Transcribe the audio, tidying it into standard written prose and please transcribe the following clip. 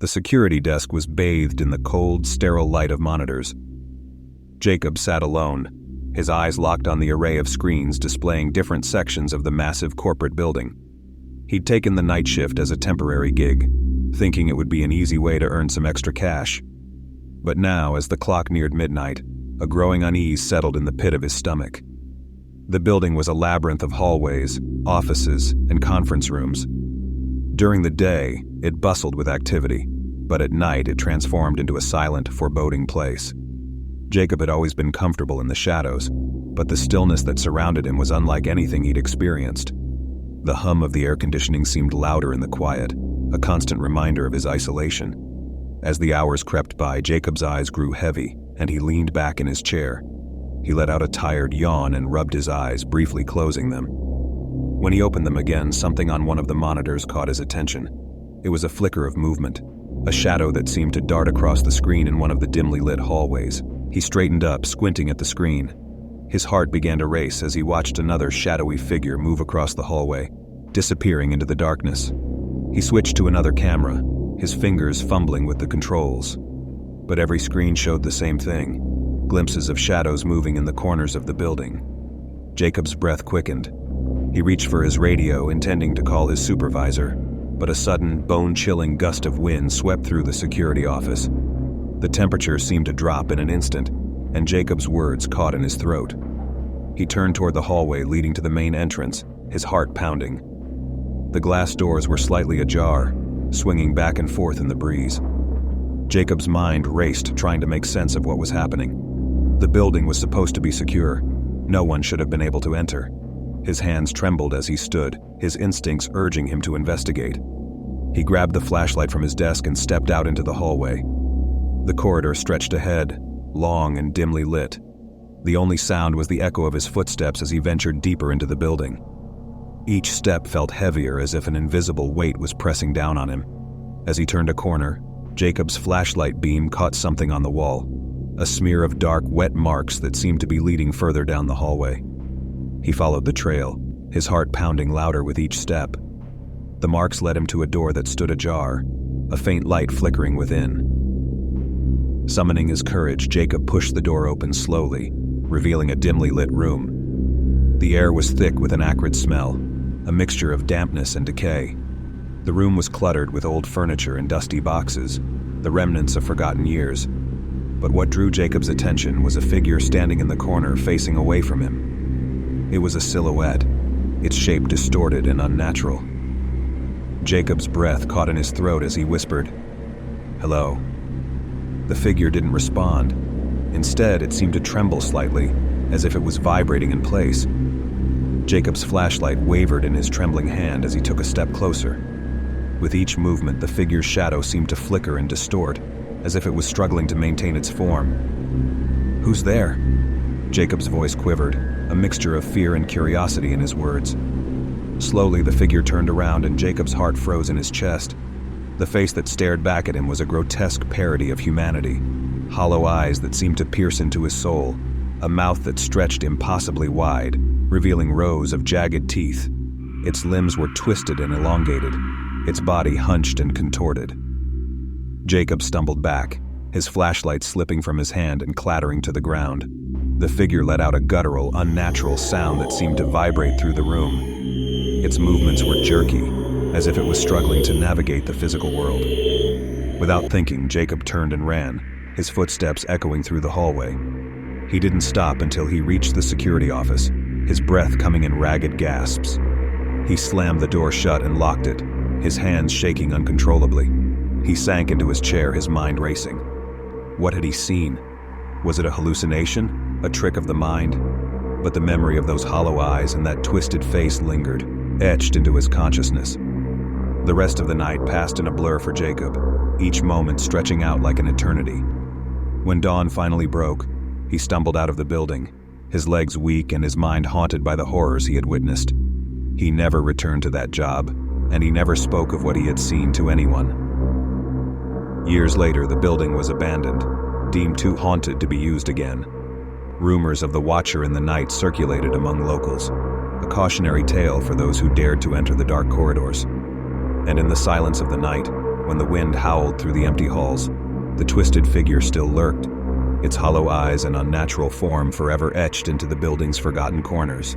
The security desk was bathed in the cold, sterile light of monitors. Jacob sat alone, his eyes locked on the array of screens displaying different sections of the massive corporate building. He'd taken the night shift as a temporary gig, thinking it would be an easy way to earn some extra cash. But now, as the clock neared midnight, a growing unease settled in the pit of his stomach. The building was a labyrinth of hallways, offices, and conference rooms. During the day, it bustled with activity, but at night it transformed into a silent, foreboding place. Jacob had always been comfortable in the shadows, but the stillness that surrounded him was unlike anything he'd experienced. The hum of the air conditioning seemed louder in the quiet, a constant reminder of his isolation. As the hours crept by, Jacob's eyes grew heavy, and he leaned back in his chair. He let out a tired yawn and rubbed his eyes, briefly closing them. When he opened them again, something on one of the monitors caught his attention. It was a flicker of movement, a shadow that seemed to dart across the screen in one of the dimly lit hallways. He straightened up, squinting at the screen. His heart began to race as he watched another shadowy figure move across the hallway, disappearing into the darkness. He switched to another camera, his fingers fumbling with the controls. But every screen showed the same thing, glimpses of shadows moving in the corners of the building. Jacob's breath quickened. He reached for his radio, intending to call his supervisor, but a sudden, bone-chilling gust of wind swept through the security office. The temperature seemed to drop in an instant, and Jacob's words caught in his throat. He turned toward the hallway leading to the main entrance, his heart pounding. The glass doors were slightly ajar, swinging back and forth in the breeze. Jacob's mind raced, trying to make sense of what was happening. The building was supposed to be secure. No one should have been able to enter. His hands trembled as he stood, his instincts urging him to investigate. He grabbed the flashlight from his desk and stepped out into the hallway. The corridor stretched ahead, long and dimly lit. The only sound was the echo of his footsteps as he ventured deeper into the building. Each step felt heavier, as if an invisible weight was pressing down on him. As he turned a corner, Jacob's flashlight beam caught something on the wall, a smear of dark, wet marks that seemed to be leading further down the hallway. He followed the trail, his heart pounding louder with each step. The marks led him to a door that stood ajar, a faint light flickering within. Summoning his courage, Jacob pushed the door open slowly, revealing a dimly lit room. The air was thick with an acrid smell, a mixture of dampness and decay. The room was cluttered with old furniture and dusty boxes, the remnants of forgotten years. But what drew Jacob's attention was a figure standing in the corner facing away from him. It was a silhouette, its shape distorted and unnatural. Jacob's breath caught in his throat as he whispered, "Hello." The figure didn't respond. Instead, it seemed to tremble slightly, as if it was vibrating in place. Jacob's flashlight wavered in his trembling hand as he took a step closer. With each movement, the figure's shadow seemed to flicker and distort, as if it was struggling to maintain its form. "Who's there?" Jacob's voice quivered, a mixture of fear and curiosity in his words. Slowly, the figure turned around and Jacob's heart froze in his chest. The face that stared back at him was a grotesque parody of humanity. Hollow eyes that seemed to pierce into his soul, a mouth that stretched impossibly wide, revealing rows of jagged teeth. Its limbs were twisted and elongated, its body hunched and contorted. Jacob stumbled back, his flashlight slipping from his hand and clattering to the ground. The figure let out a guttural, unnatural sound that seemed to vibrate through the room. Its movements were jerky, as if it was struggling to navigate the physical world. Without thinking, Jacob turned and ran, his footsteps echoing through the hallway. He didn't stop until he reached the security office, his breath coming in ragged gasps. He slammed the door shut and locked it, his hands shaking uncontrollably. He sank into his chair, his mind racing. What had he seen? Was it a hallucination, a trick of the mind? But the memory of those hollow eyes and that twisted face lingered, etched into his consciousness. The rest of the night passed in a blur for Jacob, each moment stretching out like an eternity. When dawn finally broke, he stumbled out of the building, his legs weak and his mind haunted by the horrors he had witnessed. He never returned to that job, and he never spoke of what he had seen to anyone. Years later, the building was abandoned, deemed too haunted to be used again. Rumors of the Watcher in the night circulated among locals, a cautionary tale for those who dared to enter the dark corridors. And in the silence of the night, When the wind howled through the empty halls, the twisted figure still lurked, its hollow eyes and unnatural form forever etched into the building's forgotten corners.